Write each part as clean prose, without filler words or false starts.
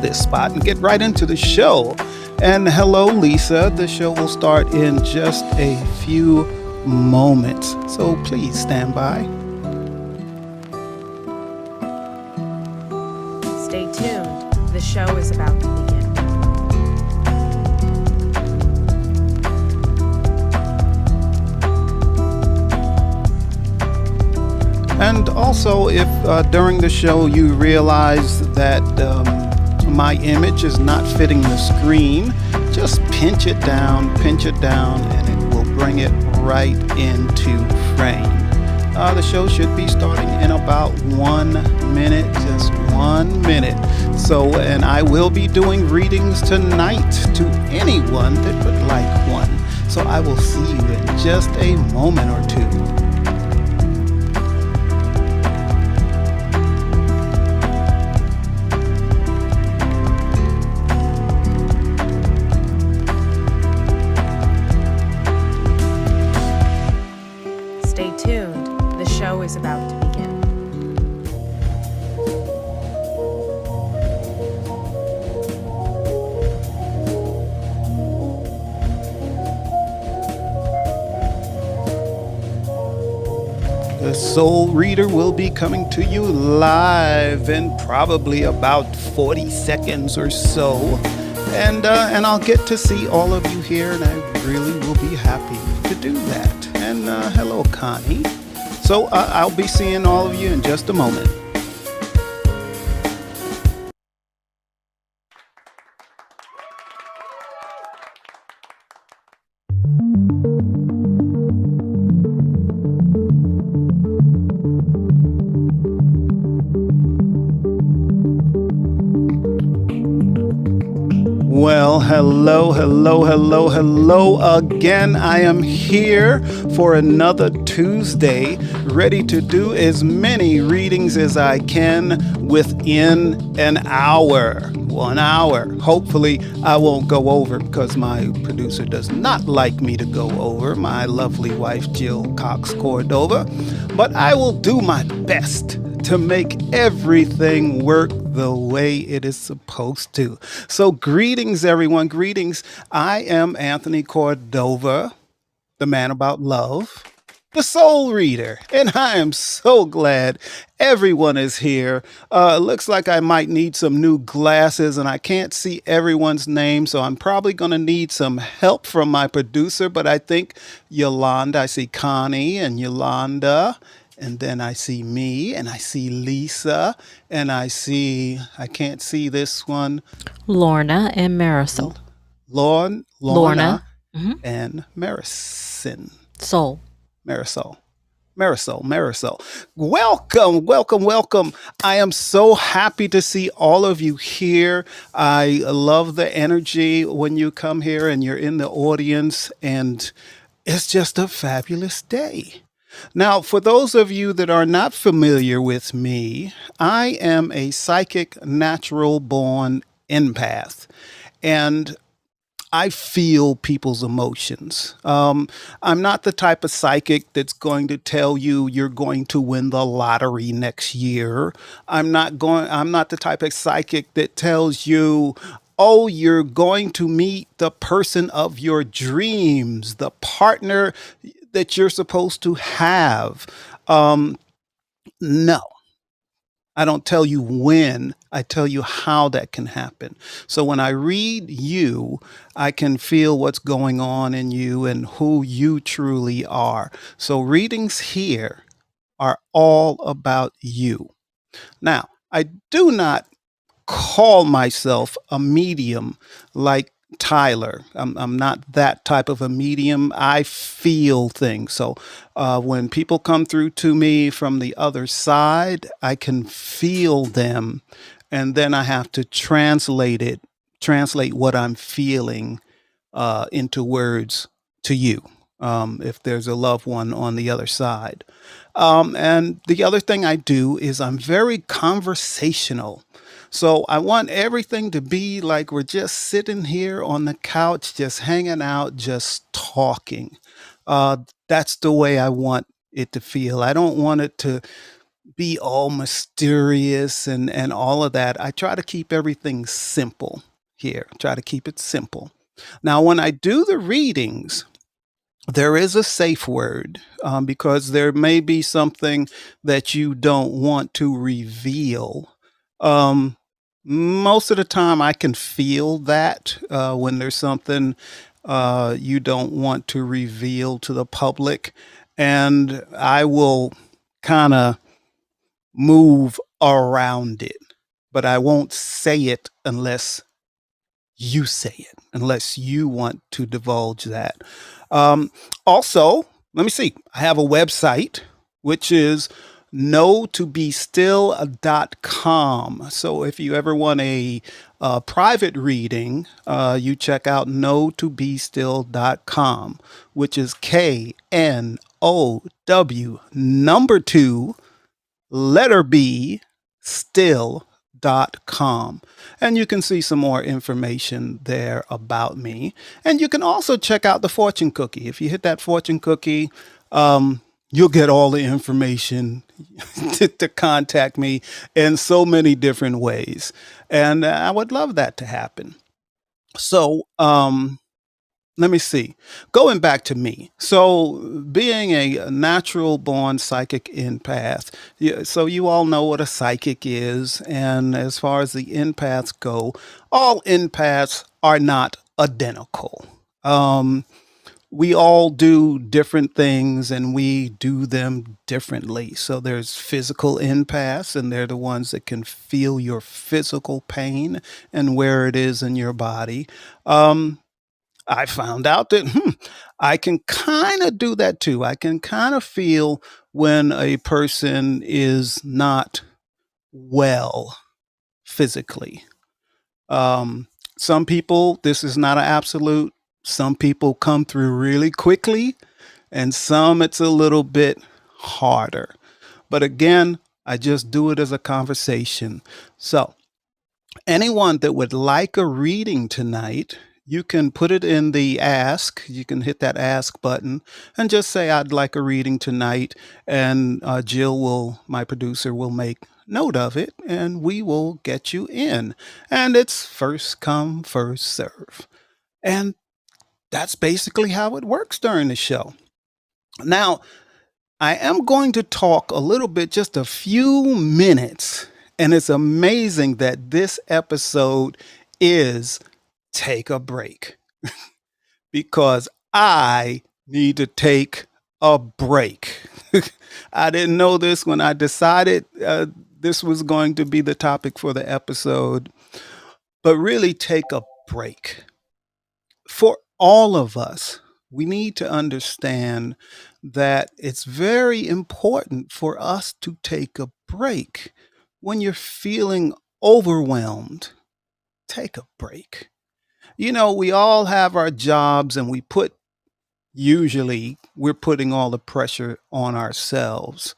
this spot and get right into the show. And hello, Lisa. The show will start in just a few moments. So please stand by. Stay tuned. The show is about to begin. And also, if during the show you realize that my image is not fitting the screen, just pinch it down, and it will bring it right into frame. The show should be starting in about 1 minute, just 1 minute. So, and I will be doing readings tonight to anyone that would like one. So I will see you in just a moment or two. Stay tuned. The show is about to begin. The Soul Reader will be coming to you live in probably about 40 seconds or so. And I'll get to see all of you here, and I really will be happy to do that. And hello, Connie. So I'll be seeing all of you in just a moment. Well, hello again. I am here for another Tuesday, ready to do as many readings as I can within an hour. 1 hour. Hopefully, I won't go over because my producer does not like me to go over, my lovely wife, Jill Cox Cordova. But I will do my best to make everything work the way it is supposed to. So greetings, everyone. Greetings. I am Anthony Cordova, the man about love, the Soul Reader, and I am so glad everyone is here. Looks like I might need some new glasses, and I can't see everyone's name, so I'm probably going to need some help from my producer, but I think Yolanda, I see Connie and Yolanda, and then I see me, and I see Lisa, and I can't see this one, Lorna and Marisol. Lorna, Lorna. and Marison. Soul. Marisol. Welcome. I am so happy to see all of you here. I love the energy when you come here and you're in the audience, and it's just a fabulous day. Now, for those of you that are not familiar with me, I am a psychic natural born empath, and I feel people's emotions. I'm not the type of psychic that's going to tell you you're going to win the lottery next year. I'm not the type of psychic that tells you, oh, you're going to meet the person of your dreams, the partner that you're supposed to have. No. I don't tell you when, I tell you how that can happen. So when I read you, I can feel what's going on in you and who you truly are. So readings here are all about you. Now, I do not call myself a medium like Tyler. I'm not that type of a medium. I feel things. So when people come through to me from the other side, I can feel them. And then I have to translate what I'm feeling into words to you. If there's a loved one on the other side. And the other thing I do is I'm very conversational. So I want everything to be like we're just sitting here on the couch, just hanging out, just talking. That's the way I want it to feel. I don't want it to be all mysterious and all of that. I try to keep everything simple here. Try to keep it simple. Now, when I do the readings, there is a safe word because there may be something that you don't want to reveal. Um, Most of the time, I can feel that when there's something you don't want to reveal to the public, and I will kind of move around it, but I won't say it unless you say it, unless you want to divulge that. Also, let me see. I have a website, which is knowtoBestill.com. So if you ever want a private reading, you check out knowtoBestill.com, which is KNOW number two letter B still.com. And you can see some more information there about me. And you can also check out the fortune cookie. If you hit that fortune cookie, you'll get all the information to contact me in so many different ways. And I would love that to happen. So, let me see. Going back to me. So, being a natural born psychic empath, so you all know what a psychic is. And as far as the empaths go, all empaths are not identical. Um, we all do different things and we do them differently. So there's physical empaths, and they're the ones that can feel your physical pain and where it is in your body. Um, I found out that I can kind of do that too. I can kind of feel when a person is not well physically. Some people, this is not an absolute. Some people come through really quickly, and some it's a little bit harder. But again, I just do it as a conversation. So, anyone that would like a reading tonight, you can put it in the ask. You can hit that ask button and just say, I'd like a reading tonight. And Jill my producer, will make note of it and we will get you in. And it's first come, first serve. And that's basically how it works during the show. Now, I am going to talk a little bit, just a few minutes, and it's amazing that this episode is Take a Break because I need to take a break. I didn't know this when I decided this was going to be the topic for the episode, but really take a break. For all of us, we need to understand that it's very important for us to take a break. When you're feeling overwhelmed, take a break. You know, we all have our jobs and usually we're putting all the pressure on ourselves.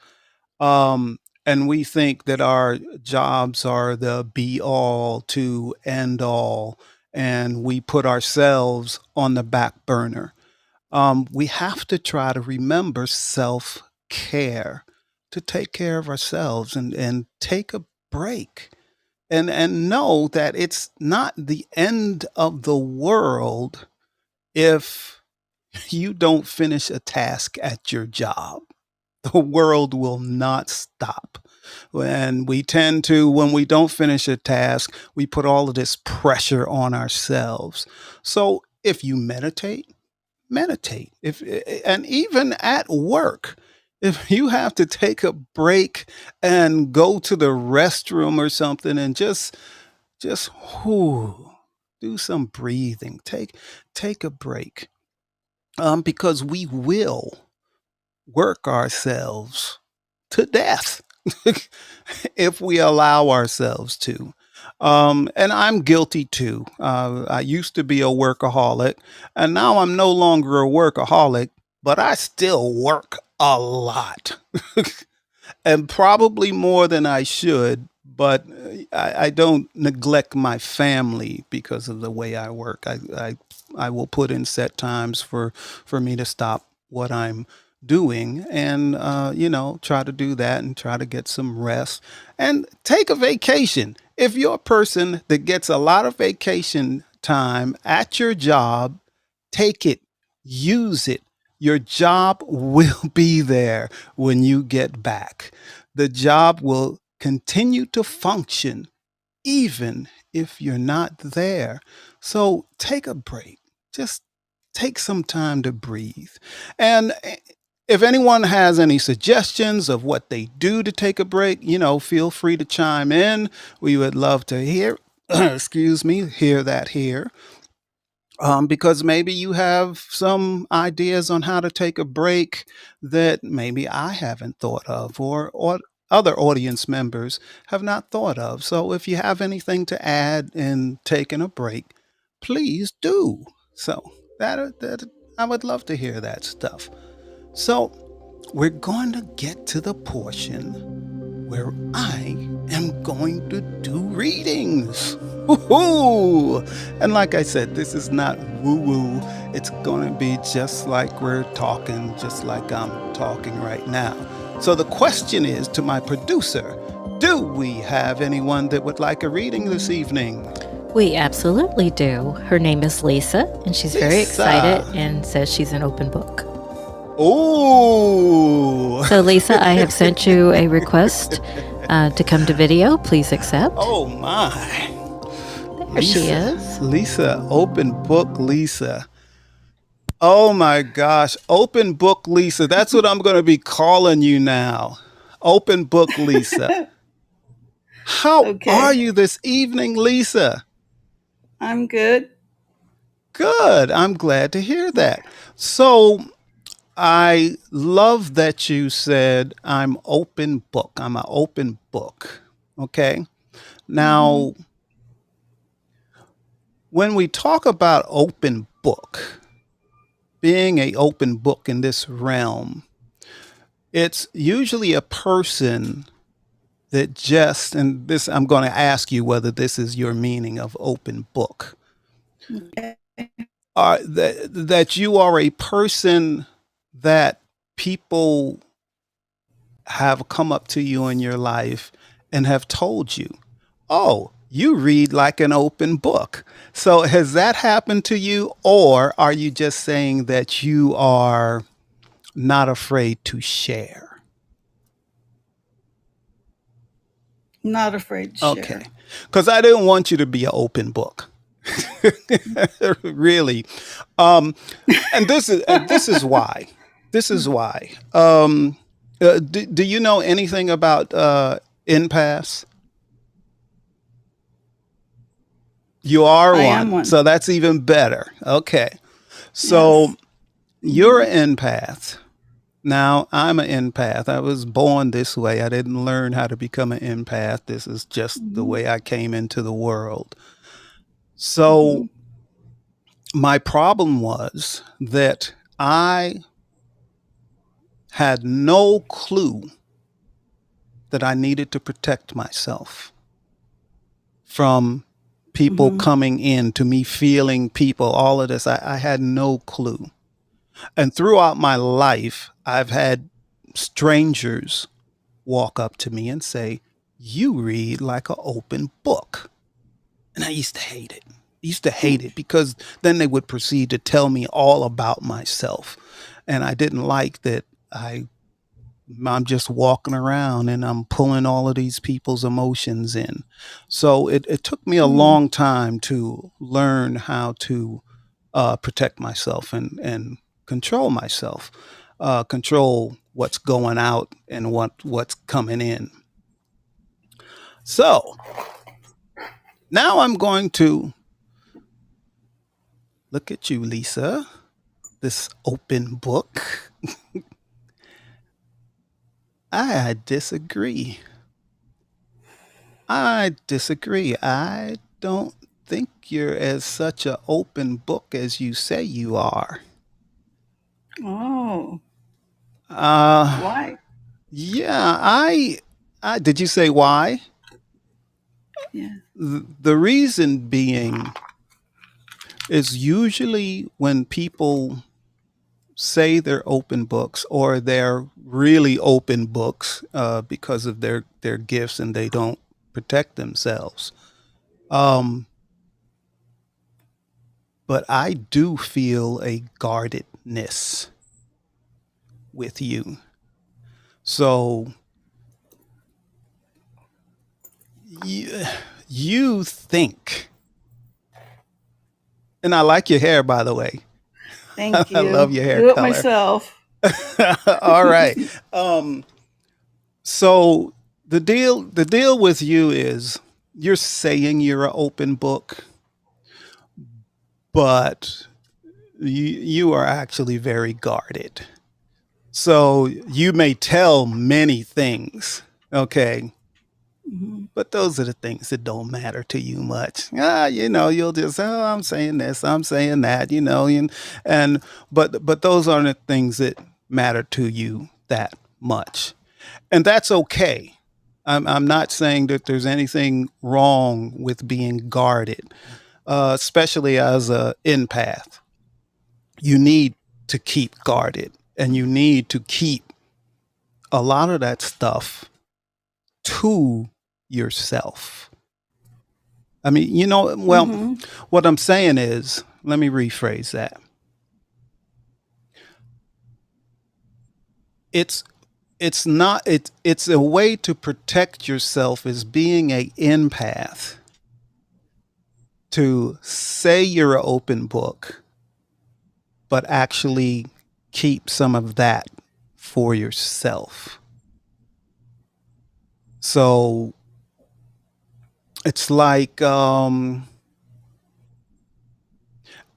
And we think that our jobs are the be all to end all, and we put ourselves on the back burner. We have to try to remember self care, to take care of ourselves and take a break and know that it's not the end of the world if you don't finish a task at your job. The world will not stop. And we tend to, when we don't finish a task, we put all of this pressure on ourselves. So if you meditate. And even at work, if you have to take a break and go to the restroom or something and just do some breathing, take a break. Because we will work ourselves to death if we allow ourselves to. And I'm guilty too. I used to be a workaholic, and now I'm no longer a workaholic, but I still work a lot and probably more than I should. But I don't neglect my family because of the way I work. I will put in set times for me to stop what I'm doing, and try to do that and try to get some rest and take a vacation. If you're a person that gets a lot of vacation time at your job, take it, use it. Your job will be there when you get back. The job will continue to function even if you're not there. So take a break. Just take some time to breathe. And if anyone has any suggestions of what they do to take a break, feel free to chime in. We would love to hear, excuse me, hear that here. Because maybe you have some ideas on how to take a break that maybe I haven't thought of, or other audience members have not thought of. So if you have anything to add in taking a break, please do. So that I would love to hear that stuff. So we're going to get to the portion where I am going to do readings. Woo-hoo! And like I said, this is not woo-woo. It's going to be just like we're talking, just like I'm talking right now. So the question is to my producer, do we have anyone that would like a reading this evening? We absolutely do. Her name is Lisa, and she's very Lisa. excited and says she's an open book. Oh! So, Lisa, I have sent you a request to come to video. Please accept. Oh my. There she is. Lisa, open book Lisa. Oh my gosh, open book Lisa. That's what I'm going to be calling you now. Open book Lisa. How Okay. are you this evening, Lisa? I'm good. Good. I'm glad to hear that. So I love that you said I'm open book. I'm an open book. Okay. Now, when we talk about open book, being a open book in this realm, it's usually a person that just, and this, I'm going to ask you whether this is your meaning of open book, Okay. that you are a person that people have come up to you in your life and have told you, oh, you read like an open book. So has that happened to you, or are you just saying that you are not afraid to share? Not afraid to Okay. share. Because I didn't want you to be an open book. Really. And this is why. This is why. Do you know anything about impasse? You are I one. am one. So that's even better. Okay. So Yes. you're an empath. Now, I'm an empath. I was born this way. I didn't learn how to become an empath. This is just the Mhm. way I came into the world. So my problem was that I had no clue that I needed to protect myself from people Mhm. coming in, to me feeling people, all of this. I had no clue. And throughout my life, I've had strangers walk up to me and say, you read like an open book. And I used to hate it. I used to hate it because then they would proceed to tell me all about myself. And I didn't like that I'm just walking around and I'm pulling all of these people's emotions in. So it took me a Mm. long time to learn how to protect myself and control myself, control what's going out and what's coming in. So now I'm going to look at you, Lisa, this open book. I disagree. I disagree. I don't think you're as such an open book as you say you are. Oh, Uh, why? yeah, I did you say why? Yeah. The reason being is usually when people say they're open books or they're really open books because of their gifts and they don't protect themselves. Um, but I do feel a guardedness with you. So you think, and I like your hair, by the way. Thank I love you. your hair Do it color. myself. All right. So the deal with you is you're saying you're an open book, but you are actually very guarded. So you may tell many things, okay, Mhm. but those are the things that don't matter to you much. You'll just, oh, I'm saying this, I'm saying that, and but those aren't the things that matter to you that much, and that's okay. I'm not saying that there's anything wrong with being guarded, especially as a empath. You need to keep guarded, and you need to keep a lot of that stuff to yourself. I mean, well, Mhm. what I'm saying is, let me rephrase that. It's it's a way to protect yourself as being a empath to say you're an open book, but actually keep some of that for yourself. So it's like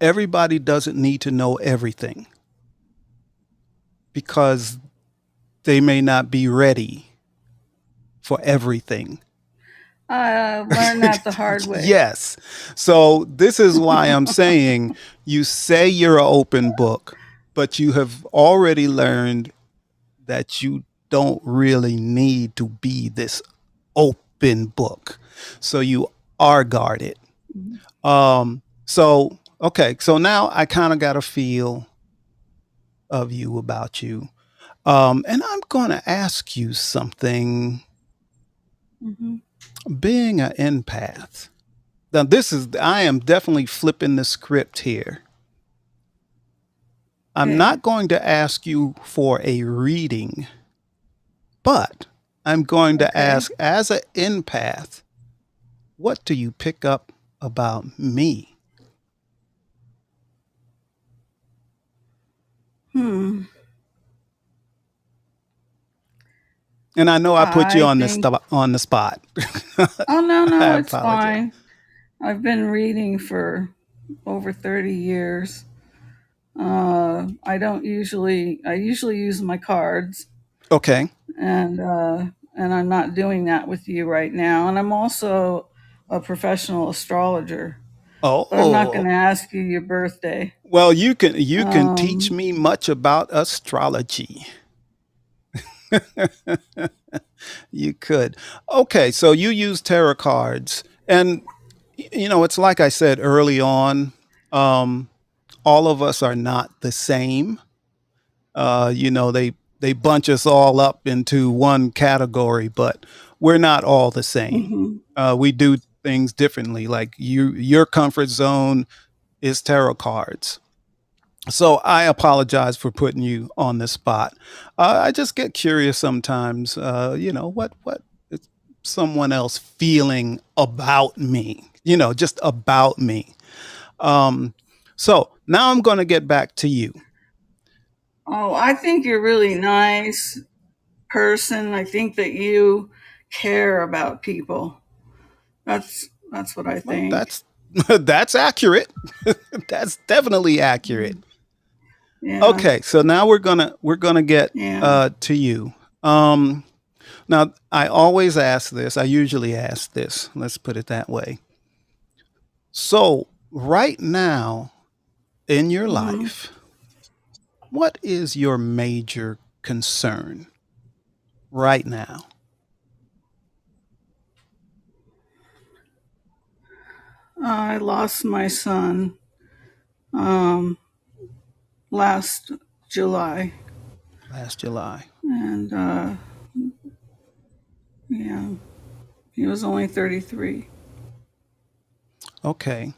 everybody doesn't need to know everything because they may not be ready for everything. I learned that the hard way. Yes. So this is why I'm saying you say you're an open book, but you have already learned that you don't really need to be this open book. So you are guarded. So okay, so now I kind of got a feel of you about you. And I'm going to ask you something. Mhm. Being an empath. Now, I am definitely flipping the script here. I'm Okay. not going to ask you for a reading, but I'm going to Okay. ask, as an empath, what do you pick up about me? Hmm. And I know I put you I on think. on the spot. Oh no, I no, it's apologize. fine. I've been reading for over 30 years. I usually use my cards, Okay. and I'm not doing that with you right now. And I'm also a professional astrologer, but I'm not going Oh, to ask you your birthday. well, you can teach Um, me much about astrology. You could. Okay, so you use tarot cards, and it's like I said early on. Um, all of us are not the same. They bunch us all up into one category, but we're not all the same. mhm. We do things differently. Like your comfort zone is tarot cards. So I apologize for putting you on the spot. I just get curious sometimes. What is someone else feeling about me? Just about me. Um, so now I'm going to get back to you. Oh, I think you're a really nice person. I think that you care about people. That's what I Well, think. that's accurate. That's definitely accurate. Mhm. Yeah, Okay, so now we're gonna get yeah. to you. Um, Now, I always ask this. I usually ask this. Let's put it that way. So, right now in your Hmm. life, what is your major concern right now? I lost my son um, last July. Last July. And yeah, he was only 33. Okay.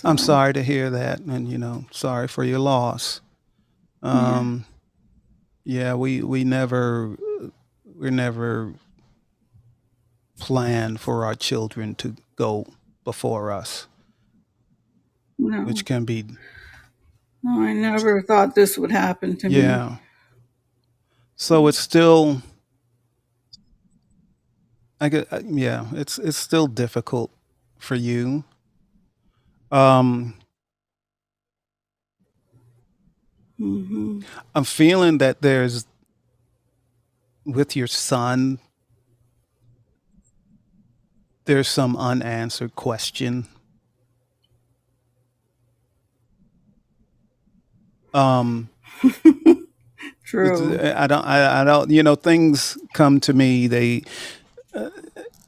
I'm So, sorry to hear that, and sorry for your loss. yeah. Um, yeah, we never planned for our children to go before us, which No, can be, no, I never thought this would happen to me. yeah. So it's still, yeah, it's still difficult for you. Um, Hmm. I'm feeling that there's with your son, there's some unanswered question. Um, True. I don't, things come to me, they,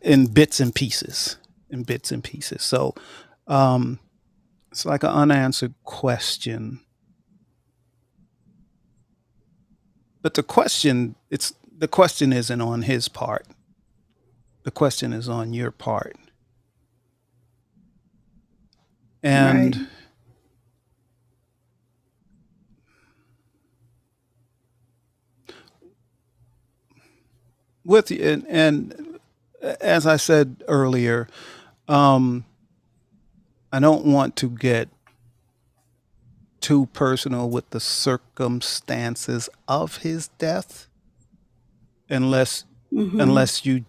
in bits and pieces, So, um, it's like an unanswered question. But the question isn't on his part. The question is on your part. Right. And and as I said earlier, um, I don't want to get too personal with the circumstances of his death unless Hmm. unless you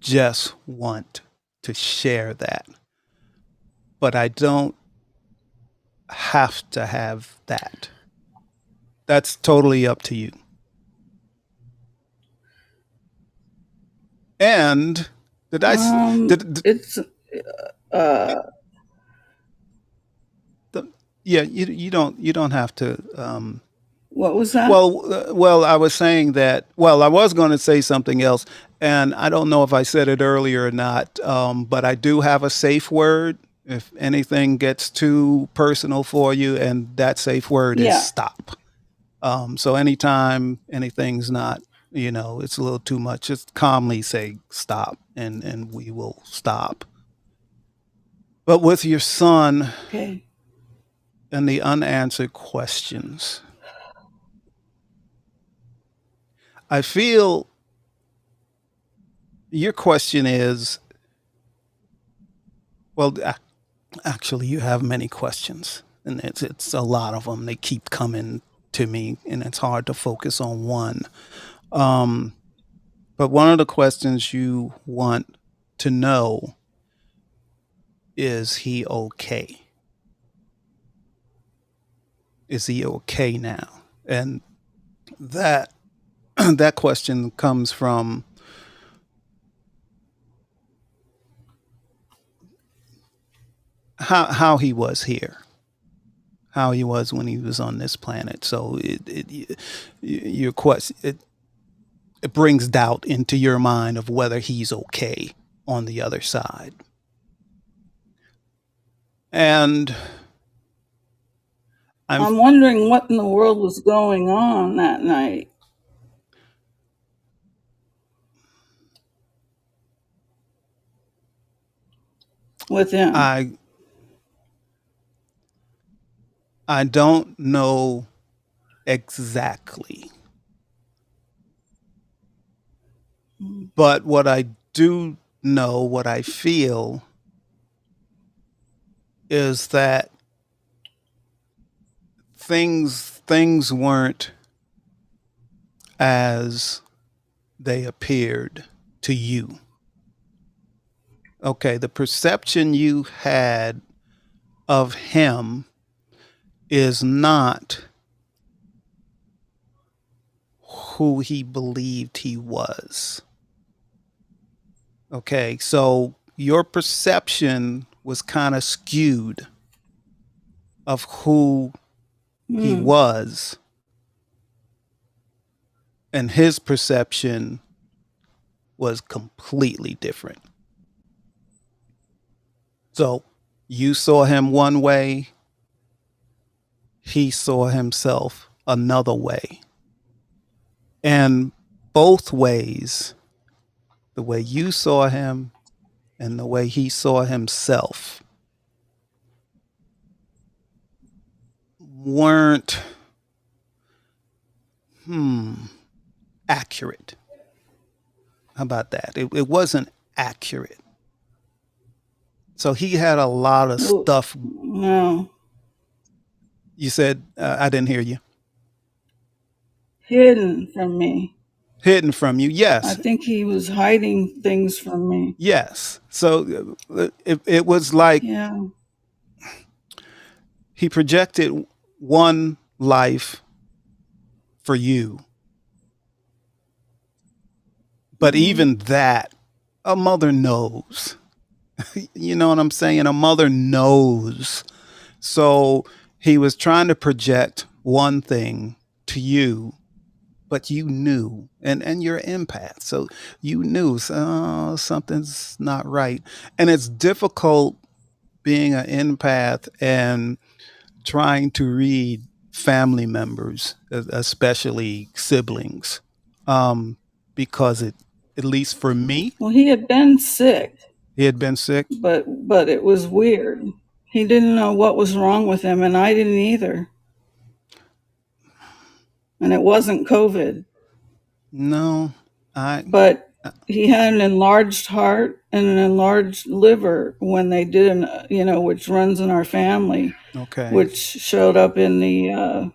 just want to share that. But I don't have to have that. That's totally up to you. And did I s- did It's uh, the, yeah, you don't have to what was that? well, I was saying that. Well, I was going to say something else, and I don't know if I said it earlier or not. But I do have a safe word if anything gets too personal for you, and that safe word is Yeah. stop. So anytime anything's not, it's a little too much, just calmly say stop, and we will stop. But with your son Okay. and the unanswered questions, I feel your question is, well, actually, you have many questions, and it's a lot of them. They keep coming to me, and it's hard to focus on one. Um, but one of the questions you want to know is he okay? Is he okay now? And that that question comes from how he was here, how he was when he was on this planet. So your question it brings doubt into your mind of whether he's okay on the other side. And I'm I'm wondering what in the world was going on that night with him. I I don't know exactly, but what I do know, what I feel is that things weren't as they appeared to you. Okay, the perception you had of him is not who he believed he was. Okay, so your perception was kind of skewed of who he Mm. was, and his perception was completely different. So you saw him one way, he saw himself another way. And both ways, the way you saw him and the way he saw himself, weren't accurate. How about that? It wasn't accurate. So he had a lot of Well, stuff. no, You said, I didn't hear you. hidden from me. Hidden from you. I Yes. think he was hiding things from me. Yes. So it was like Yeah. he projected one life for you. But even that, a mother knows. You know what I'm saying? A mother knows. So he was trying to project one thing to you, but you knew, and you're an empath, so you knew something's not right. And it's difficult being an empath and trying to read family members, especially siblings, because at least for me, Well, he had been sick, he had been sick. but it was weird. He didn't know what was wrong with him, and I didn't either. And it wasn't COVID, No, I but he had an enlarged heart and an enlarged liver when they did which runs in our family, okay. which showed up in the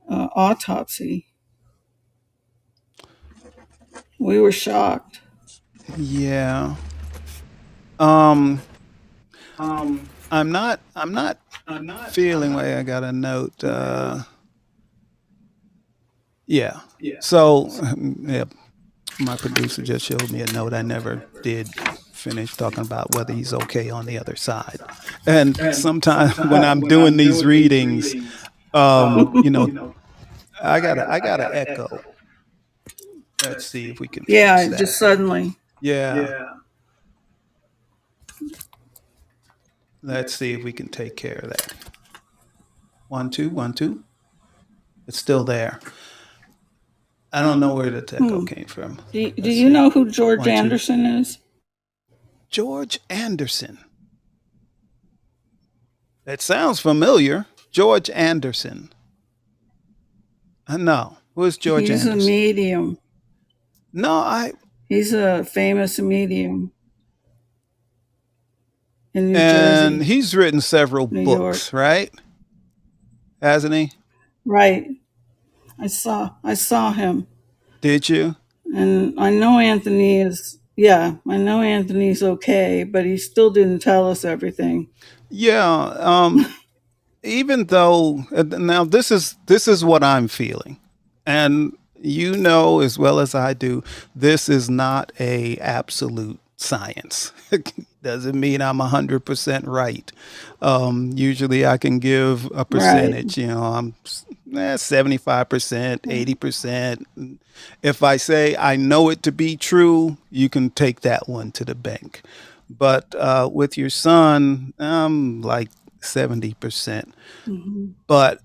autopsy. We were shocked. Yeah. Um, I'm not feeling like I got a note. Yeah. So, yeah, my producer just showed me a note. I never did finish talking about whether he's okay on the other side. And sometimes when I'm doing these readings, you know, I gotta echo. Let's see if we can Yeah, fix just that. suddenly. Yeah. Let's see if we can take care of that. 1, 2, 1, 2. It's still there. I don't know where the echo came from. Do Let's you see. know who George 1, 2. Anderson is? George Anderson. It sounds familiar. George Anderson. No. Who is George He's a Anderson? medium. No, He's a famous medium in New and Jersey, he's written several New York. books, right? Hasn't he? Right. I saw him. Did you? And I know Anthony's okay, but he still didn't tell us everything. Yeah. Even though now this is what I'm feeling, and you know as well as I do, this is not a absolute science. Doesn't mean I'm 100% right. Usually I can give a Right. percentage. You know, I'm 75%, 80%. If I say I know it to be true, you can take that one to the bank. But with your son, I'm like 70%. Mhm. But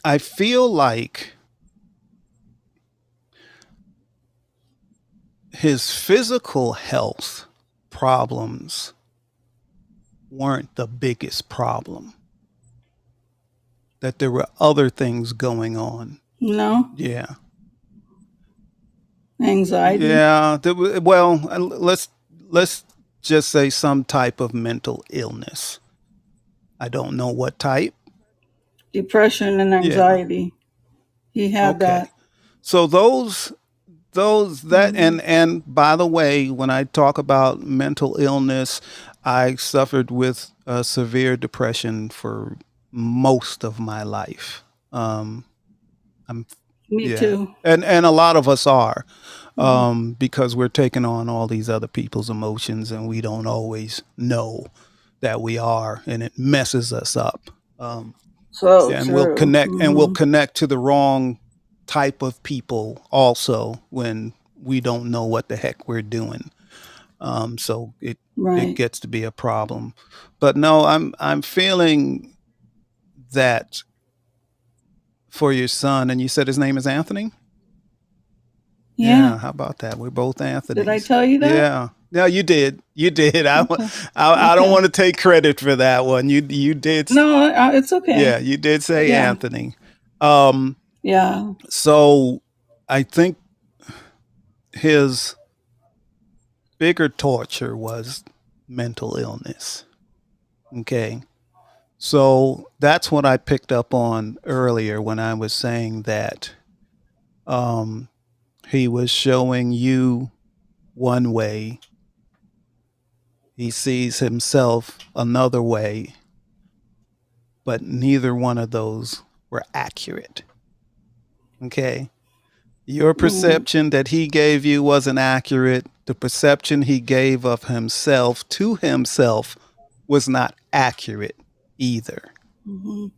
I feel like his physical health problems weren't the biggest problem, that there were other things going on. No? Yeah. Anxiety? Yeah. Well, let's just say some type of mental illness. I don't know what type. Depression and Yeah. anxiety. He had Okay. that. So those that and by the way, when I talk about mental illness, I suffered with severe depression for most of my life. I'm Me yeah, too. and a lot of us are, because we're taking on all these other people's emotions, and we don't always know that we are, and it messes us up. So And we'll true. connect to the wrong type of people also when we don't know what the heck we're doing. So it Right. gets to be a problem. But no, I'm feeling that for your son, and you said his name is Anthony? Yeah. Yeah, how about that? We're both Did I Anthonys. tell you that? Yeah. No, you did. You did. Okay. I don't Okay. want to take credit for that one. You did. No, it's Yeah, okay. you did say Yeah. Anthony. Um, Yeah. so I think his bigger torture was mental illness. Okay. So that's what I picked up on earlier when I was saying that um, he was showing you one way, he sees himself another way, but neither one of those were accurate. Okay. Your Mm. perception that he gave you wasn't accurate. The perception he gave of himself to himself was not accurate either. Mhm.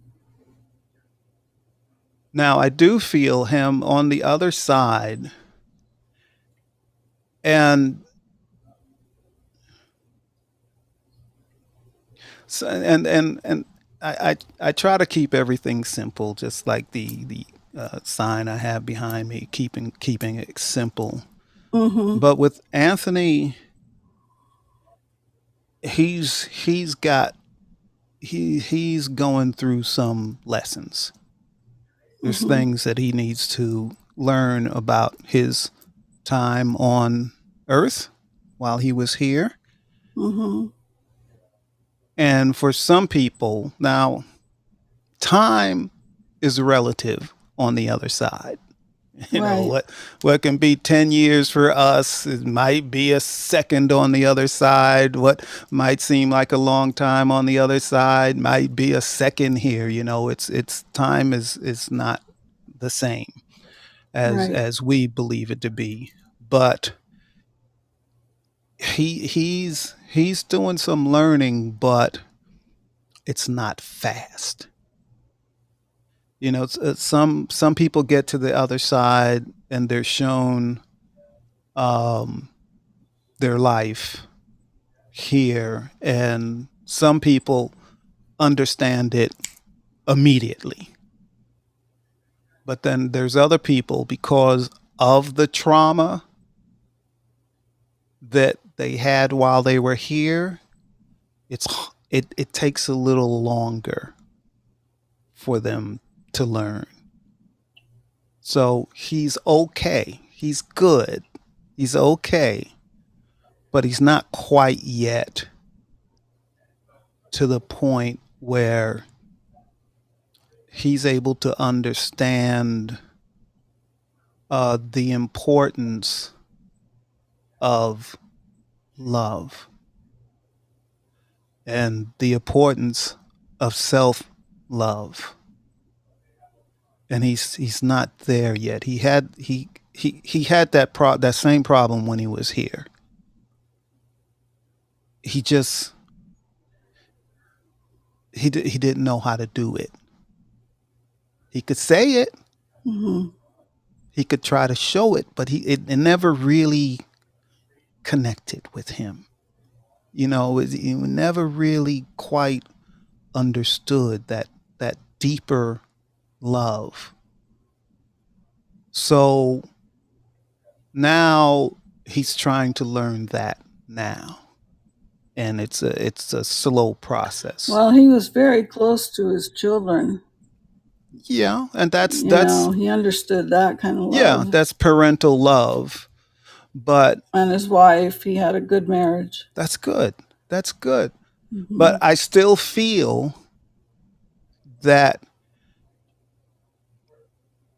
Now, I do feel him on the other side, and so, and I try to keep everything simple, just like the sign I have behind me, keeping it simple. Mhm. But with Anthony, he's got he's going through some lessons. There's Mhm. things that he needs to learn about his time on Earth while he was here. Mhm. And for some people, now time is relative on the other side. You know, Right. what can be 10 years for us, it might be a second on the other side. What might seem like a long time on the other side might be a second here. You know, it's time is not the same Right. as we believe it to be. But he's doing some learning, but it's not fast. You know, some people get to the other side and they're shown um, their life here, and some people understand it immediately. But then there's other people, because of the trauma that they had while they were here, it takes a little longer for them to learn. So he's okay. He's good. He's okay, but he's not quite yet to the point where he's able to understand the importance of love and the importance of self love. And he's not there yet. He had that same problem when he was here. He just he didn't know how to do it. He could say it, Mhm. he could try to show it, but it never really connected with him. You know, he never really quite understood that deeper love. So now he's trying to learn that now, and it's a slow process. Well, he was very close to his children. Yeah, and that's You know, he understood that kind of yeah, love. that's parental love, but And his wife, he had a good marriage. that's good. That's good. But Mhm. I still feel that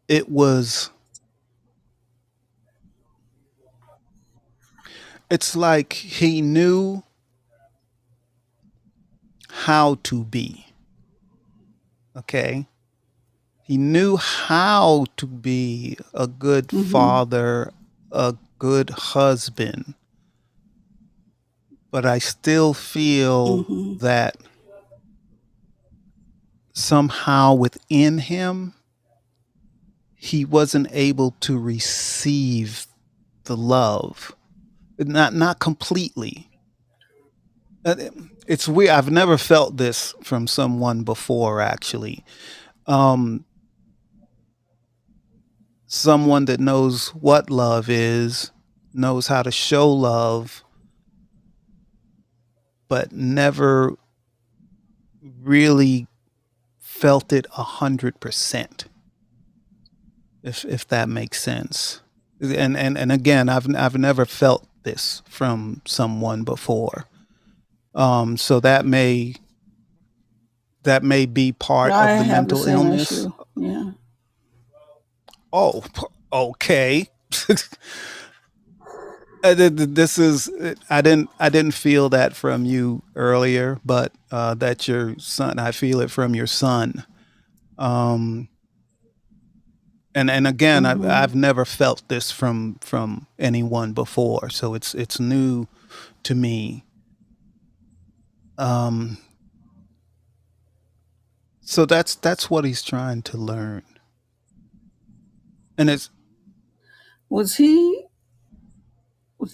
it was it's like he knew how to be. Okay? He knew how to be a good Mhm. father, a good husband. But I still feel Mhm. that somehow within him, he wasn't able to receive the love. Not completely, Uh, It's weird. I've never felt this from someone before, actually. Um, Someone that knows what love is, knows how to show love, but never really felt it 100%, if that makes sense. And again, I've never felt this from someone before. So that may be part I of the have the mental same illness. issue. Yeah. Oh, okay. This is I didn't feel that from you earlier, but that's your son. I feel it from your son. Um, and again, I've Hmm. never felt this from anyone before, so it's new to me. Um, so that's what he's trying to learn, and it's Was he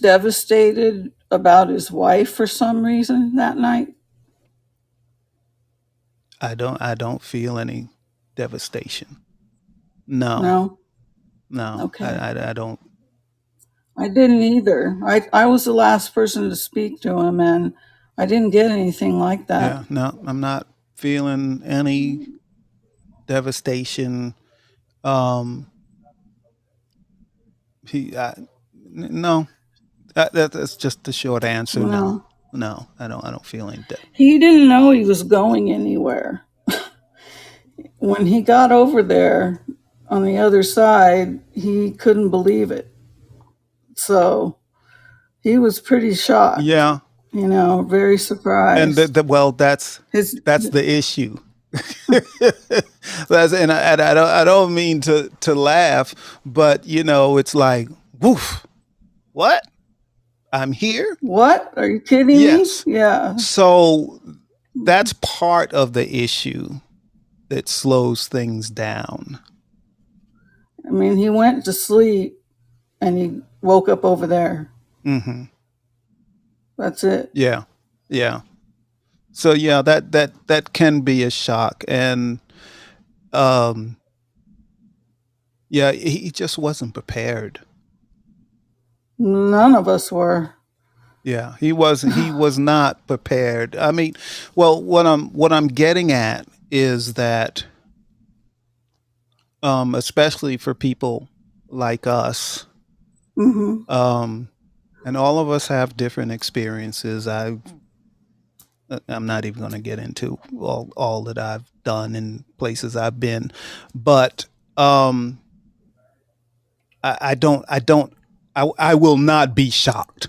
devastated about his wife for some reason that night? I don't feel any devastation. No, No? no, Okay. I don't. I didn't either. I was the last person to speak to him, and I didn't get anything like that. Yeah, no, I'm not feeling any devastation. Um, no, that's just the short answer. No, No. no, I don't feel any. He didn't know he was going anywhere. When he got over there on the other side, he couldn't believe it. So he was pretty shocked, Yeah, very and surprised. well, that's His that's the issue. I don't mean to laugh, but it's like, woof, what? I'm here. What? Are you kidding me? Yes. Yeah. So that's part of the issue that slows things down. I mean, he went to sleep and he woke up over there. Hmm. That's it. Yeah, yeah. So yeah, that can be a shock, and um, yeah, he just wasn't prepared. None of us were. Yeah, he wasn't. He was not prepared. I mean, well, what I'm getting at is that, especially for people like us, Hmm. um, and all of us have different experiences. I'm not even going to get into all that I've done and places I've been, but um, I will not be shocked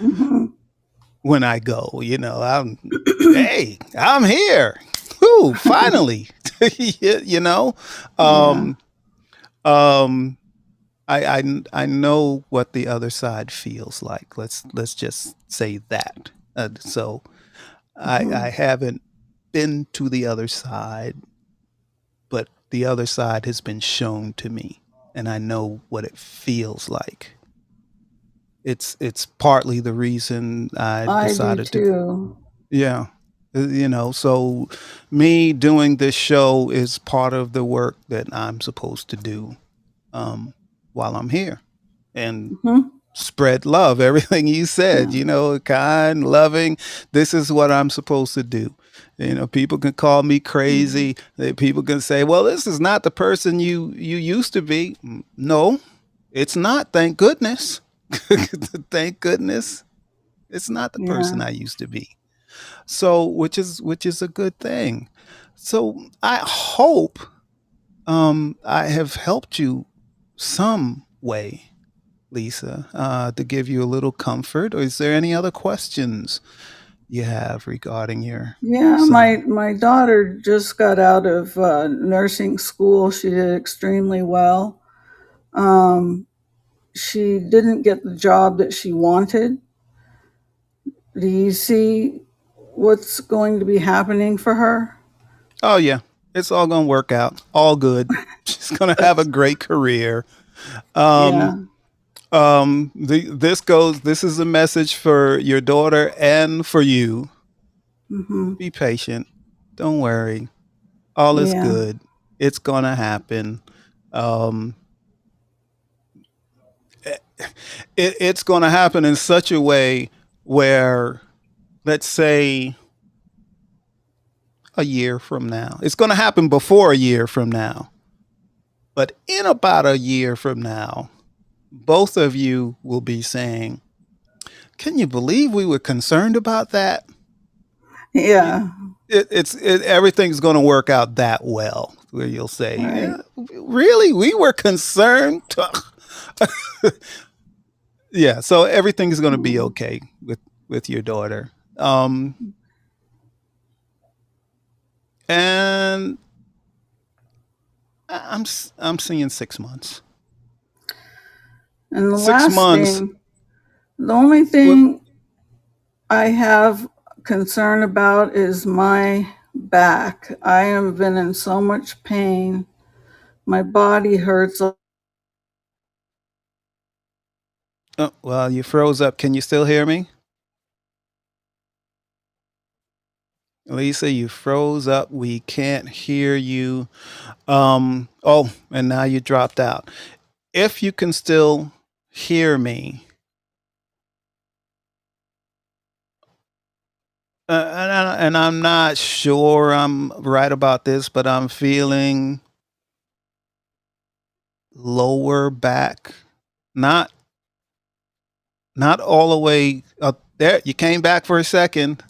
Hmm. when I go. Hey, I'm here. Whoo, finally. you know, Yeah. um, um, I know what the other side feels like. Let's just say that. So I Hmm. haven't been to the other side, but the other side has been shown to me, and I know what it feels like. It's partly the reason I I do decided to. too. Yeah. So me doing this show is part of the work that I'm supposed to do, um, while I'm here, and Hmm. spread love. Everything you said, Yeah. kind, loving. This is what I'm supposed to do. People can call me Hmm. crazy. People can say, "Well, this is not the person you used to be." No, it's not. Thank goodness. Thank goodness, it's not the person Yeah. I used to be. So, which is a good thing. So, I hope I have helped you some way, Lisa, to give you a little comfort. Or is there any other questions you have regarding your Yeah, my son? my daughter just got out of nursing school. She did extremely well. Um, she didn't get the job that she wanted. Do you see what's going to be happening for her? Oh yeah, it's all gonna work out. All good. She's gonna have a great career. Um, Yeah. This is a message for your daughter and for you. Hmm. Be patient. Don't worry. All is Yeah. good. It's gonna happen. Um, it's gonna happen in such a way where, let's say, a year from now. It's gonna happen before a year from now. But in about a year from now, both of you will be saying, "Can you believe we were concerned about that?" You- Yeah. everything's going to work out that well, where you'll say, Right. "Yeah, really, we were concerned." Yeah, so everything's going to be Mm. okay with your daughter. Um, and I'm seeing 6 months. And the Six last months. thing, the only Well, thing I have concern about is my back. I have been in so much pain. My body hurts. oh, well, you froze up. Can you still hear me, Lisa? You froze up. We can't hear you. Oh, and now you dropped out. If you can still hear me, and I'm not sure I'm right about this, but I'm feeling lower back, not not all the way up there. You came back for a second.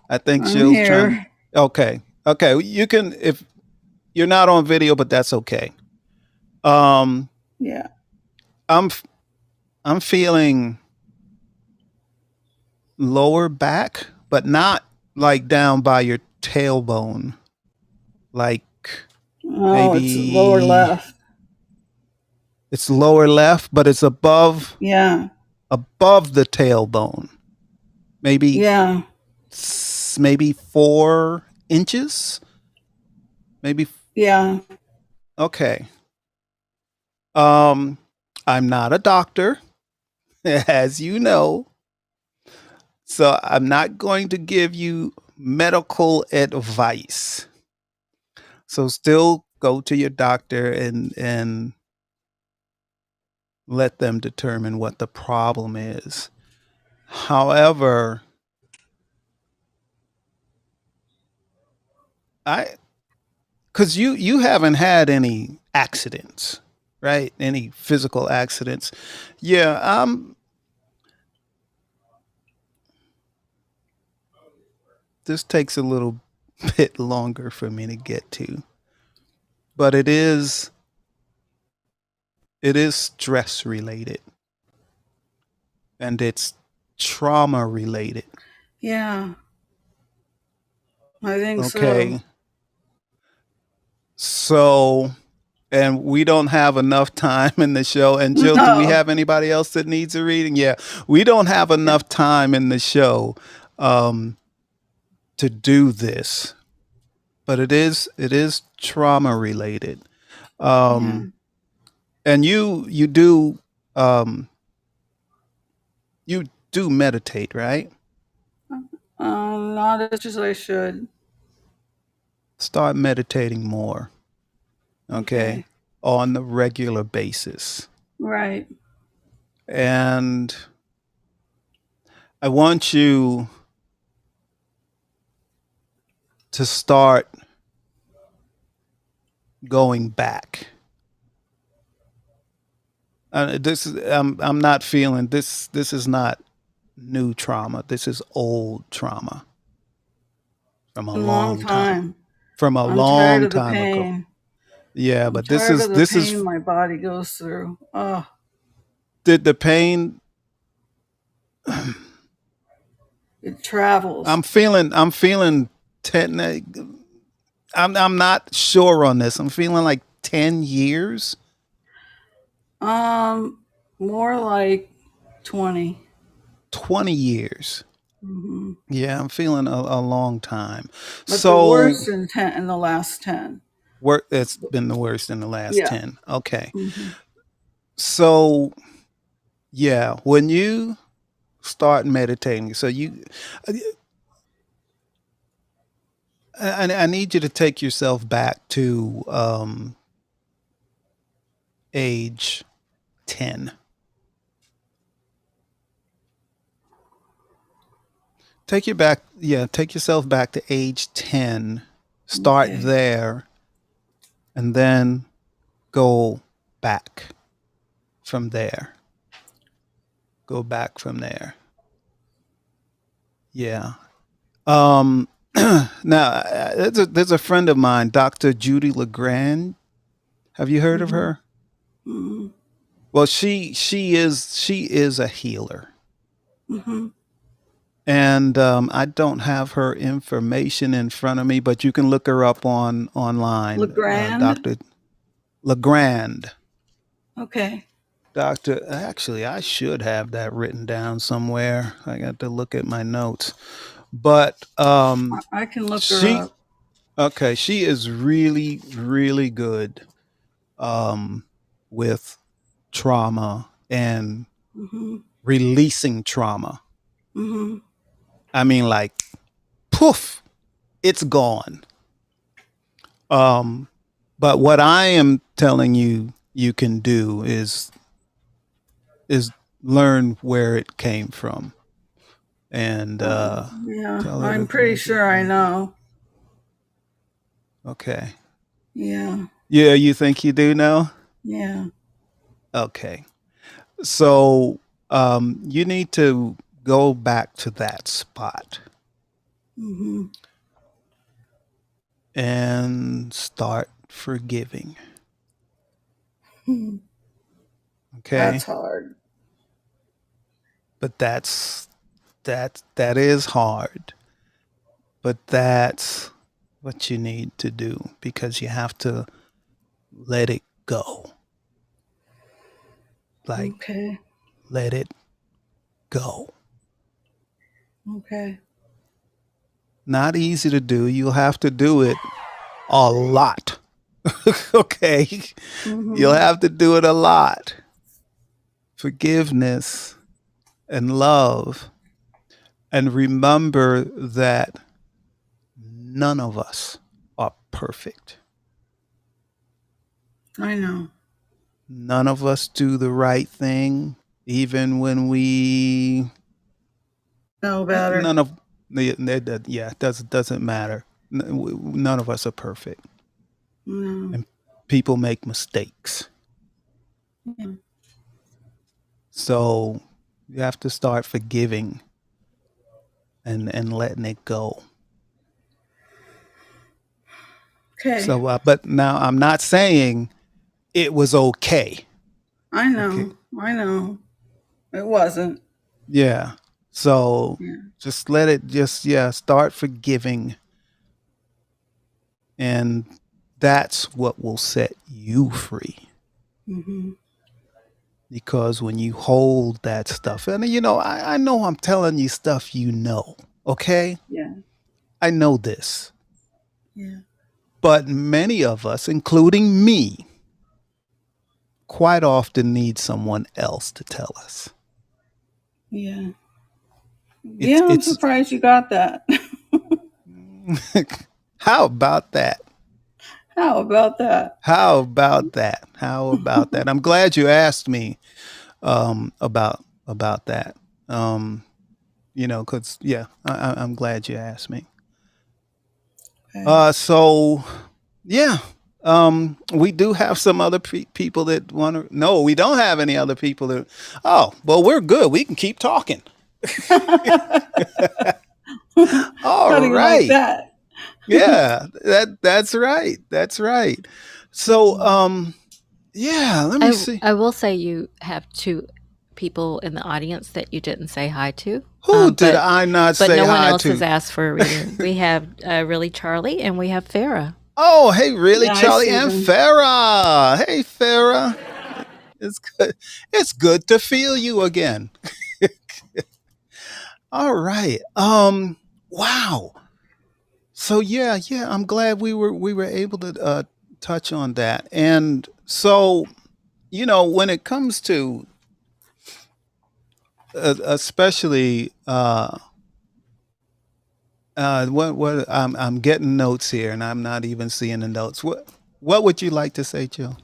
I think I'm Jill's trying. here. Okay, okay. You can if you're not on video, but that's okay. Um, Yeah. I'm f- I'm feeling lower back, but not like down by your tailbone. Like Oh, it's lower maybe left. it's lower left, but it's Yeah. above the tailbone. Maybe Yeah. maybe 4 inches. Maybe Yeah. okay. Um, I'm not a doctor, as you know, so I'm not going to give you medical advice. So still go to your doctor and let them determine what the problem is. However, I because you haven't had any accidents, right? Any physical accidents. Yeah, this takes a little bit longer for me to get to, but it is stress related and it's trauma related. Yeah. I think so. Okay. So, and we don't have enough time in the show. And Jill, do we No. have anybody else that needs a reading? Yeah, we don't have enough time in the show um, to do this, but it is trauma related. Yeah. Um, and um, you do meditate, right? Not as much as I should. Start meditating more, okay, Okay. on the regular basis. Right. And I want you to start going back. This is I'm not feeling this. This is not new trauma. This is old trauma from a A long long time. time. From a I'm tired long of the time ago. pain. Yeah, I'm but this tired is of the this pain is my body goes through. Oh, did the pain. it travels. I'm feeling 10. I'm not sure on this. I'm feeling like 10 years. Um, More like 20. 20 years. Hmm. Yeah, I'm feeling a long time. But the So worst in 10 in the last 10. it's been the worst in the last Yeah. 10. Okay. Hmm. So Yeah, when you start meditating, I need you to take yourself back to age 10. Take yourself back to age 10. Start Okay. there and then go back from there. Go back from there. Yeah. Um, now, there's a friend of mine, Dr. Judy LeGrand. Have you heard of Mm-hmm. her? Mm-hmm. Well, she is a healer, Mm-hmm. and I don't have her information in front of me, but you can look her up on online. LeGrand. Dr. LeGrand. Okay. Doctor, actually, I should have that written down somewhere. I got to look at my notes. But I can look her she up. okay, she is really, really good um, with trauma and Mm-hmm. releasing trauma. Mm-hmm. I mean, like, poof, it's gone. Um, but what I am telling you you can do is learn where it came from and Yeah, tell her I'm to pretty make it sure I go. know. Okay. Yeah. Yeah, you think you do know? Yeah. Okay. So you need to go back to that spot Mm-hmm. and start forgiving. Hmm. Okay. That's hard. But that is hard. But that's what you need to do because you have to let it go. Like, Okay. let it go. Okay. Not easy to do. You'll have to do it a lot. Okay. You'll Mm-hmm. have to do it a lot. Forgiveness and love. And remember that none of us are perfect. I know. None of us do the right thing, even when we Know better. none of yeah, doesn't matter. None of us are perfect, No. and people make mistakes. Yeah. So you have to start forgiving and letting it go. Okay. So, but now I'm not saying it was okay. I Okay, know. I know. It wasn't. yeah. So Yeah. just let it just start forgiving, and that's what will set you free. Mm-hmm. Because when you hold that stuff, and I know I'm telling you stuff okay? Yeah. I know this. Yeah. But many of us, including me, quite often need someone else to tell us. Yeah. It's Yeah. I'm it's surprised you got that. how about that? How about that? How about that? How about that? I'm glad you asked me about that. Because I'm glad you asked me. Okay. So yeah, we do have some other people that want to. No, we don't have any other people that. Oh, well, we're good. We can keep talking. All How do you like right. that? Yeah, that's right. That's right. So, yeah, let me see. I will say you have two people in the audience that you didn't say hi to. Who did But I not but say no one hi else has to? asked for a reading. We have really Charlie and we have Farah. Oh, hey, really, Yeah, I Charlie see and them. Farah. Hey, Farah. It's good. It's good to feel you again. All right. Wow. So yeah, I'm glad we were able to touch on that. And so, when it comes to especially what I'm getting notes here, and I'm not even seeing the notes. What would you like to say, Jill?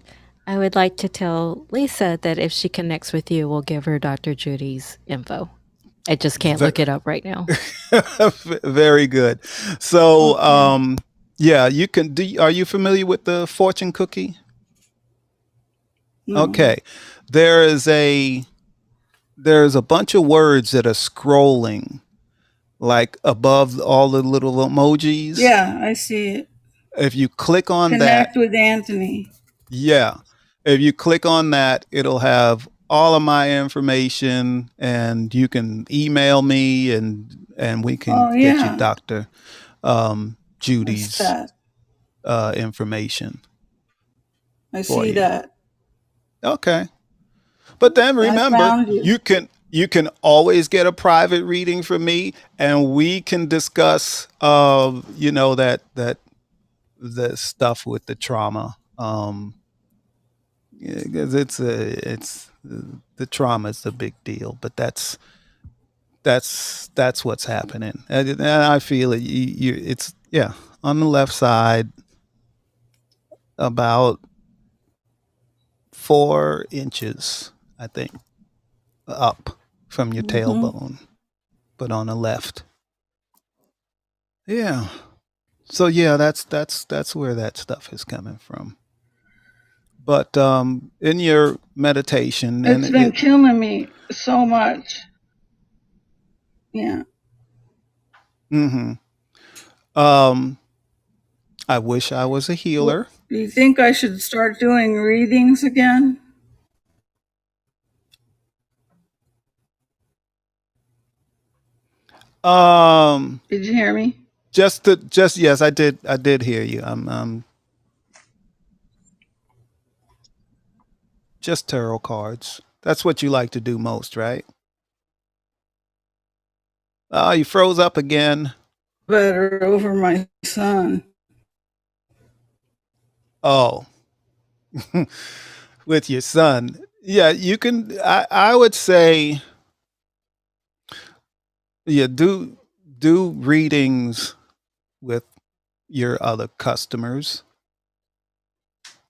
I would like to tell Lisa that if she connects with you, we'll give her Dr. Judy's info. I just can't Ve- look it up right now. Very good. So, Okay. yeah, you can. Are you familiar with the fortune cookie? No. Okay, there is a there's a bunch of words that are scrolling like above all the little emojis. Yeah, I see it. If you click on that, Connect with Anthony. yeah, if you click on that, it'll have all of my information, and you can email me, and we can Oh, get you yeah, Doctor I see Judy's that. information I for see you. that. Okay. But then I remember, found you. you can always get a private reading from me, and we can discuss that the stuff with the trauma. Because it's the trauma is the big deal, but that's what's happening, and I feel it. It's yeah, on the left side, about 4 inches, I think, up from your Hmm. tailbone, but on the left. Yeah. So yeah, that's where that stuff is coming from. But in your meditation, and It's been killing me so much. Yeah. hmm um, I wish I was a Well, healer. do you think I should start doing readings again? Um, Did you hear me? just yes, I did hear you. Just tarot cards. That's what you like to do most, right? Oh, you froze up again. Better over my son. Oh, with your son. Yeah, you can. I would say, yeah, do readings with your other customers.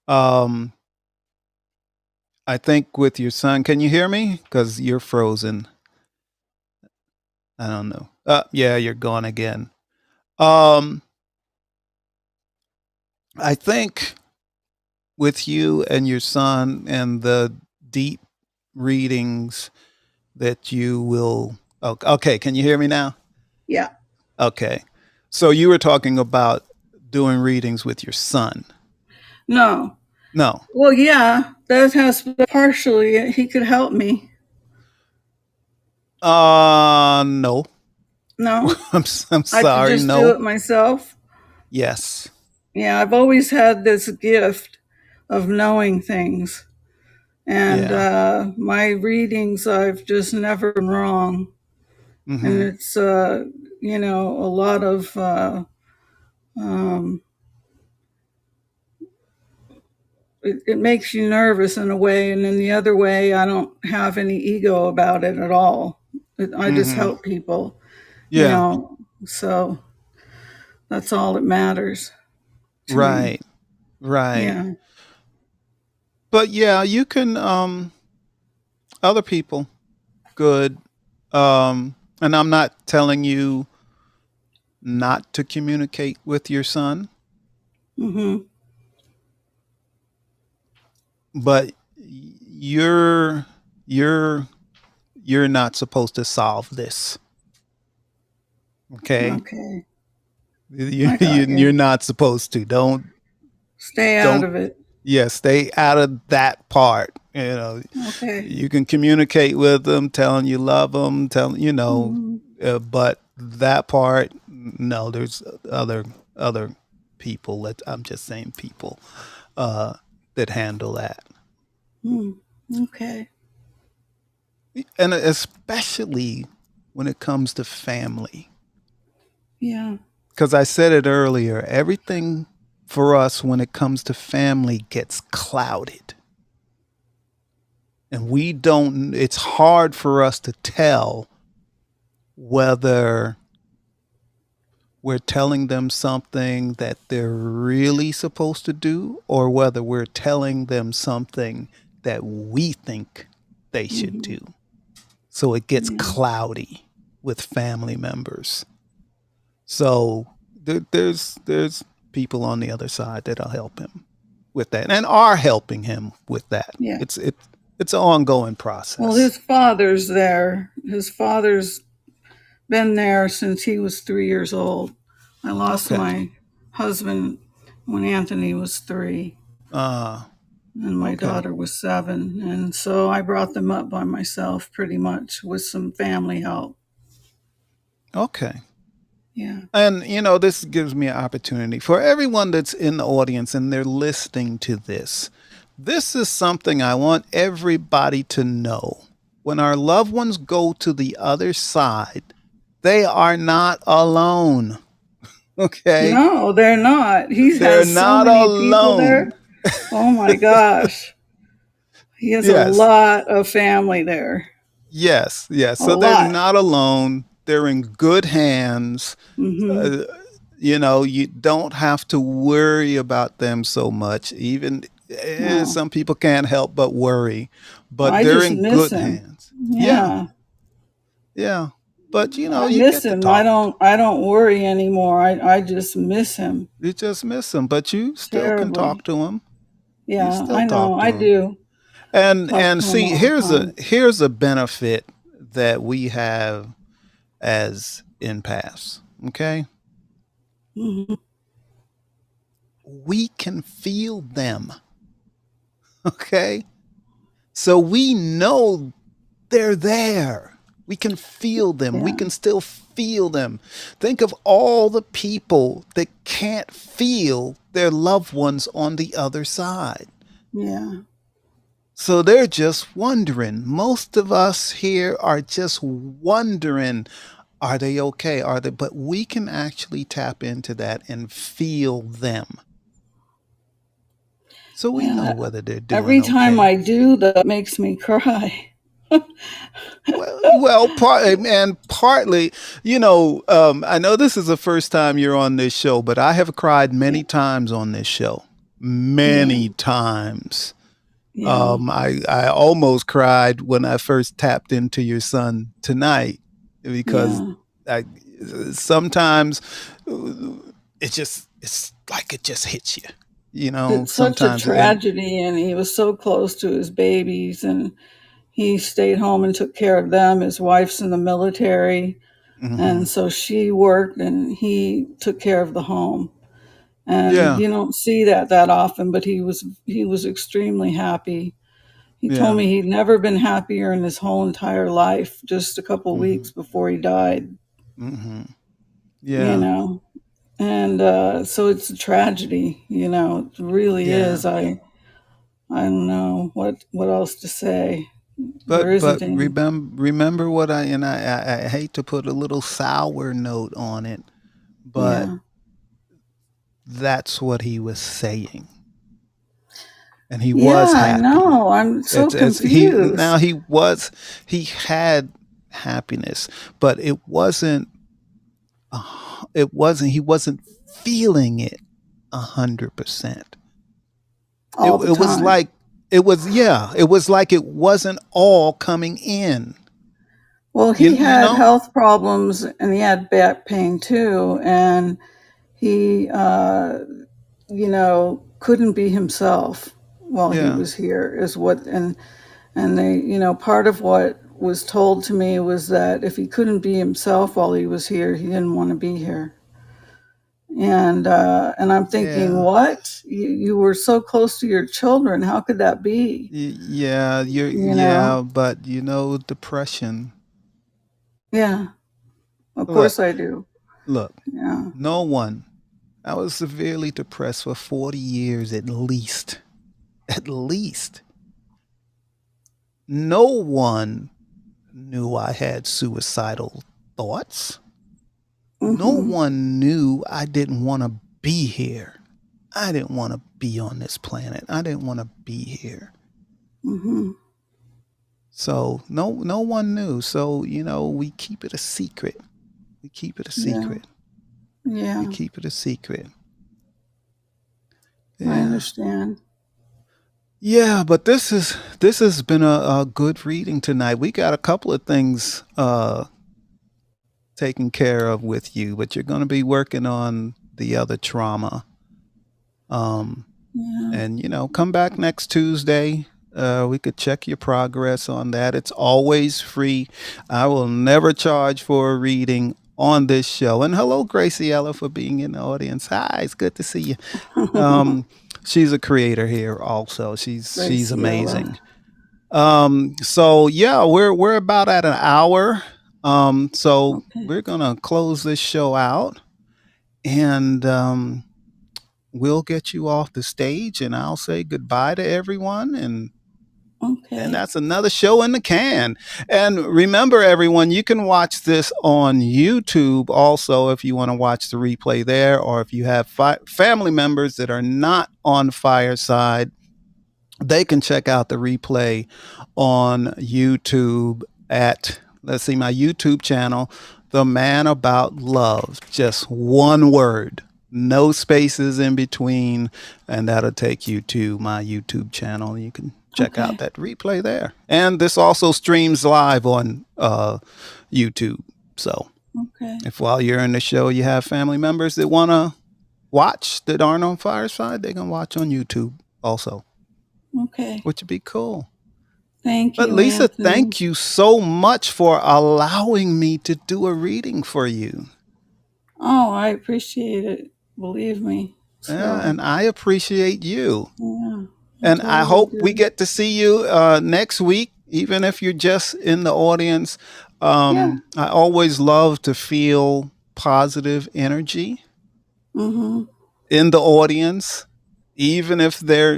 Um, I think with your son. Can you hear me? Because you're frozen. I don't know. Yeah, you're gone again. Um, I think with you and your son and the deep readings that you will. Oh, okay, can you hear me now? Yeah. Okay. So you were talking about doing readings with your son. No. No. Well, yeah, that has partially. He could help me. No. No, I'm I could sorry. just do No. it myself. Yes. Yeah, I've always had this gift of knowing things. And Yeah. my readings, I've just never been wrong. And Mm-hmm. it's, a lot of, um, it makes you nervous in a way. And in the other way, I don't have any ego about it at all. I just Mm-hmm. help people, you Yeah. know, so that's all that matters to me. Right. Right. Yeah. But yeah, you can other people good. And I'm not telling you not to communicate with your son, Hmm. but you're you're not supposed to solve this. Okay? Okay. You, I got you're you. not supposed to. Stay out Don't of it. yeah, stay out of that part. Okay. You can communicate with them, telling you love them, Hmm. but that part, no. There's other people. I'm just saying people uh, that handle that, Okay. and especially when it comes to family. Yeah. Because I said it earlier, everything for us when it comes to family gets clouded. And we don't, it's hard for us to tell whether we're telling them something that they're really supposed to do or whether we're telling them something that we think they should Mhm. do. So it gets Yeah. cloudy with family members. So there's people on the other side that'll help him with that and are helping him with that. Yeah. It's an ongoing Well, process. his father's there. His father's been there since he was 3 years old. I lost Okay. my husband when Anthony was 3, Uh, and my okay. daughter was 7. And so I brought them up by myself pretty much with some family help. Okay. Yeah. And, this gives me an opportunity for everyone that's in the audience and they're listening to this. This is something I want everybody to know. When our loved ones go to the other side, they are not alone. Okay? No, they're not. He They're has so not many people there. alone. Oh my gosh. He has a Yes. lot of family there. Yes. Yes. A So they're lot. not alone. They're in good hands. Hmm. You don't have to worry about them so much. Even No. some people can't help but worry, but I they're just in miss good him. hands. Yeah. Yeah. But I you miss get to him. talk. I don't worry anymore. I just miss him You just miss them, but you still can talk terribly. to them. You Yeah, still I know. talk to I them. do And talk and to him see, all the time. here's a benefit that we have as empaths. Okay, Hmm. we can feel them. Okay, so we know they're there. We can feel them. We Yeah. can still feel them. Think of all the people that can't feel their loved ones on the other side. Yeah. So they're just wondering. Most of us here are just wondering, are they okay? Are they? But we can actually tap into that and feel them. So we know Yeah. whether they're Every doing time okay. I do, that makes me cry. Partly, I know this is the first time you're on this show, but I have cried Yeah. many times on this show. Yeah. Many times. Yeah. I almost cried when I first tapped into your son tonight because Yeah. I sometimes it's like it just hits you. It's such a Sometimes and tragedy, and he was so close to his babies, and he stayed home and took care of them. His wife's in the military, hmm and so she worked, and he took care of the home. And yeah, you don't see that often, but he was extremely happy. He told yeah, me he'd never been happier in his whole entire life, just a couple hmm weeks before he died, hmm you yeah, know. And so it's a tragedy, it really yeah. is. I don't know what else to say. There But isn't any. remember what I hate to put a little sour note on it, but Yeah. that's what he was saying, and he Yeah, was I happy. know. I'm so It's he now confused. he had happiness, but he wasn't feeling it 100%. All the It was time. like it wasn't all coming in. Well, You he you had know? health problems and he had back pain too, and he couldn't be himself while he Yeah. was here is what and they part of what was told to me was that if he couldn't be himself while he was here, he didn't want to be here. And I'm thinking, Yeah. what? You were so close to your children. How could that be? Yeah, You know? but depression. Yeah, of Look, course I do. look. Yeah. No one. I was severely depressed for 40 years at least. At least. No one knew I had suicidal thoughts. No Hmm. one knew I didn't want to be here. I didn't want to be on this planet. I didn't want to be here. Hmm. So no one knew. So, we keep it a secret. We keep it a Yeah. secret. Yeah. We keep it a secret. I Yeah. understand. Yeah, but this has been a good reading tonight. We got a couple of things taken care of with you, but you're going to be working on the other trauma. Yeah. And come back next Tuesday. We could check your progress on that. It's always free. I will never charge for a reading on this show. And hello, Graciela, for being in the audience. Hi, it's good to see you. She's a creator here also. She's Graciela. amazing. So yeah, we're about at an hour. So Okay. we're gonna close this show out, and we'll get you off the stage, and I'll say goodbye to everyone, and Okay. that's another show in the can. And remember, everyone, you can watch this on YouTube also if you want to watch the replay there, or if you have family members that are not on Fireside, they can check out the replay on YouTube at, let's see, my YouTube channel, The Man About Love. Just one word, no spaces in between, and that'll take you to my YouTube channel. You can check out that replay there. And this also streams live on YouTube. So Okay. if while you're in the show you have family members that want to watch that aren't on Fireside, they can watch on YouTube also, Okay. which would be cool. Thank you. But Lisa, Anthony. thank you so much for allowing me to do a reading for you. Oh, I appreciate it. Believe me. Yeah, So, and I appreciate you. yeah. And I totally hope we do. get to see you next week, even if you're just in the audience. Yeah. I always love to feel positive energy Mm-hmm. in the audience, even if they're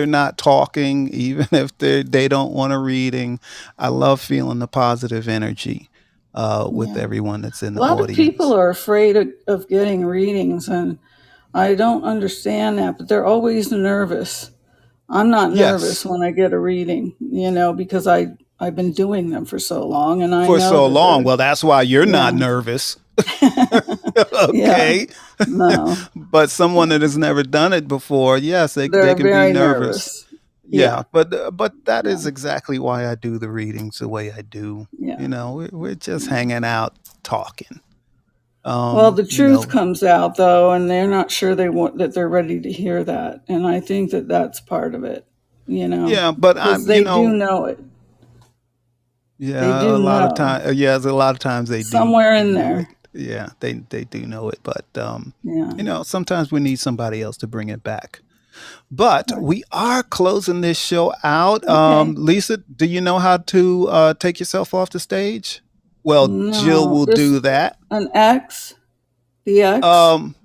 not talking, even if they don't want a reading. I love feeling the positive energy with Yeah. everyone that's in A the lot of people audience. are afraid of getting readings, and I don't understand that, but they're always nervous. I'm not nervous Yes, when I get a reading, because I've been doing them for so long, and I for know so that long. they're, Well, that's why you're not yeah. nervous. Yeah. Okay. No. But someone that has never done it before, yes, they They're can be very nervous. nervous. Yeah. Yeah, but that Yeah. is exactly why I do the readings the way I do. Yeah. We're just hanging out talking. Well, the You truth know, comes out though, and they're not sure that they're ready to hear that, and I think that that's part of it, yeah, but because I'm, you they do know, know it. They yeah, do a lot of know time, yeah, a lot of times they do somewhere in know it. there. Yeah, they do know it, but Yeah. sometimes we need somebody else to bring it back. But Right. we are closing this show out. Okay. Lisa, do you know how to take yourself off the stage? Well, Jill No, will just do that. an X. The X.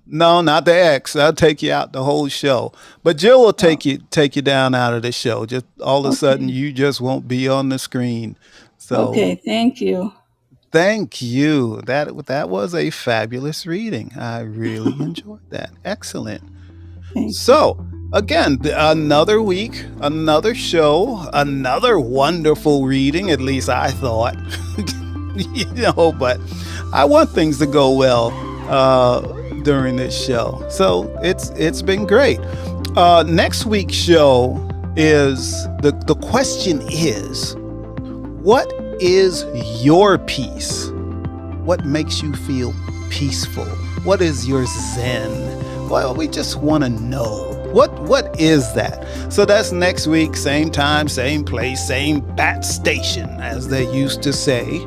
No, not the X. I'll take you out the whole show. But Jill will Oh, take you down out of the show. Just all of a sudden, okay. you just won't be on the screen. So Okay. Thank you. thank you. That was a fabulous reading. I really enjoyed that. Excellent. Thank you. So, again, another week, another show, another wonderful reading, at least I thought. But I want things to go well during this show. So, it's been great. Next week's show is the question is, what is your peace? What makes you feel peaceful? What is your zen? Well, we just want to know. What is that? So that's next week, same time, same place, same bat station, as they used to say.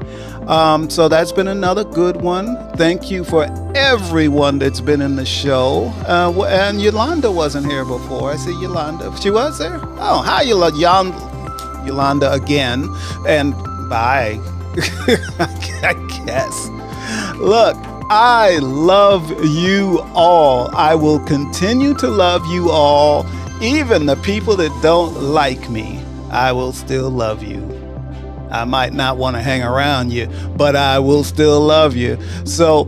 So that's been another good one. Thank you for everyone that's been in the show. And Yolanda wasn't here before. I see Yolanda. She was there? Oh, hi, Yolanda again. And bye. I guess. Look, I love you all. I will continue to love you all. Even the people that don't like me, I will still love you. I might not want to hang around you, but I will still love you. So